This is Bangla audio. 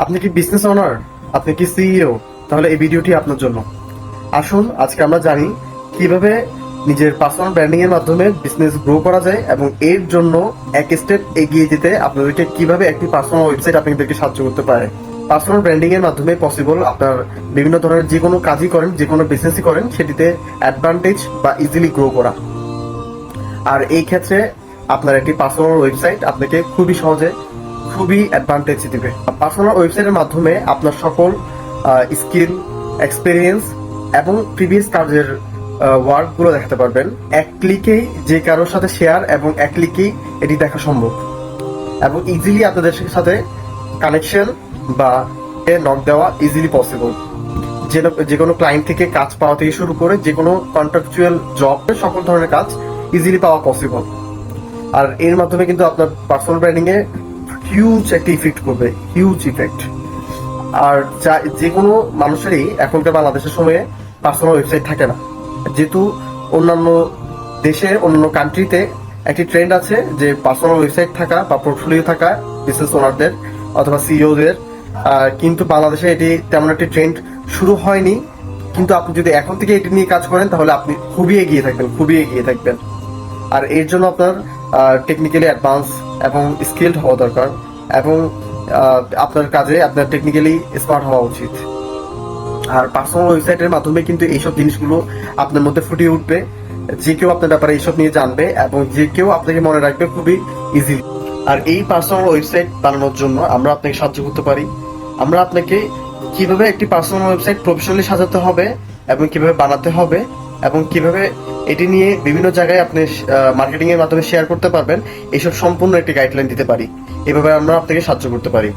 আপনি কি বিজনেস ওনার? আপনি কি সিইও? তাহলে এই ভিডিওটি আপনার জন্য। আসুন আজকে আমরা জানি কিভাবে নিজের পার্সোনাল ব্র্যান্ডিং এর মাধ্যমে বিজনেস গ্রো করা যায় এবং এর জন্য এক স্টেপ এগিয়ে যেতে আপনাদেরকে কিভাবে একটি পার্সোনাল ওয়েবসাইট আপনাদেরকে সাহায্য করতে পারে। পার্সোনাল ব্র্যান্ডিং এর মাধ্যমে পসিবল আপনার বিভিন্ন ধরনের যে কোনো কাজই করেন, যে কোনো বিজনেসই করেন, সেটিতে অ্যাডভান্টেজ বা ইজিলি গ্রো করা। আর এই ক্ষেত্রে আপনার একটি পার্সোনাল ওয়েবসাইট আপনাকে খুবই সহজে খুবই অ্যাডভান্টেজ দিবে। পার্সোনাল ওয়েবসাইটের মাধ্যমে আপনার সকল স্কিল, এক্সপিরিয়েন্স এবং প্রিভিয়াস কাজের ওয়ার্ক গুলো দেখাতে পারবেন। এক ক্লিকেই যে কারোর সাথে শেয়ার এবং এক ক্লিকেই এটি দেখা সম্ভব এবং ইজিলি আপনাদের সাথে কানেকশন বা নক দেওয়া ইজিলি পসিবল। যে কোনো ক্লায়েন্ট থেকে কাজ পাওয়া থেকে শুরু করে যে কোনো কন্ট্রাকচুয়াল জব, সকল ধরনের কাজ ইজিলি পাওয়া পসিবল। আর এর মাধ্যমে কিন্তু আপনার পার্সোনাল ব্র্যান্ডিং এ হিউজ একটা ইফেক্ট করবে, হিউজ ইফেক্ট। আর যে কোনো মানুষেরই এখনকার বাংলাদেশের সময়ে পার্সোনাল ওয়েবসাইট থাকে না, যেহেতু অন্যান্য দেশে, অন্যান্য কান্ট্রিতে একটি ট্রেন্ড আছে যে পার্সোনাল ওয়েবসাইট থাকা বা পোর্টফোলিও থাকা বিজনেস ওনারদের অথবা সিইওদের। কিন্তু বাংলাদেশে এটি তেমন একটি ট্রেন্ড শুরু হয়নি। কিন্তু আপনি যদি এখন থেকে এটি নিয়ে কাজ করেন তাহলে আপনি খুবই এগিয়ে থাকবেন, খুবই এগিয়ে থাকবেন। আর এর জন্য আপনার টেকনিক্যালি অ্যাডভান্স এবং স্কিলড হওয়া দরকার এবং আপনার কাজে আপনার টেকনিক্যালি স্মার্ট হওয়া উচিত। আর পার্সোনাল ওয়েবসাইটের মাধ্যমে কিন্তু এইসব জিনিসগুলো আপনার মধ্যে ফুটিয়ে উঠবে। যে কেউ আপনার ব্যাপারে এইসব নিয়ে জানবে এবং যে কেউ আপনাকে মনে রাখবে খুবই ইজি। আর এই পার্সোনাল ওয়েবসাইট বানানোর জন্য আমরা আপনাকে সাহায্য করতে পারি। আমরা আপনাকে কিভাবে একটি পার্সোনাল ওয়েবসাইট প্রফেশনালি সাজাতে হবে এবং কিভাবে বানাতে হবে এবং কিভাবে এটি নিয়ে বিভিন্ন জায়গায় আপনি মার্কেটিং এর মাধ্যমে শেয়ার করতে পারবেন, এইসব সম্পূর্ণ একটি গাইডলাইন দিতে পারি। এভাবে আমরা আপনাকে সাহায্য করতে পারি।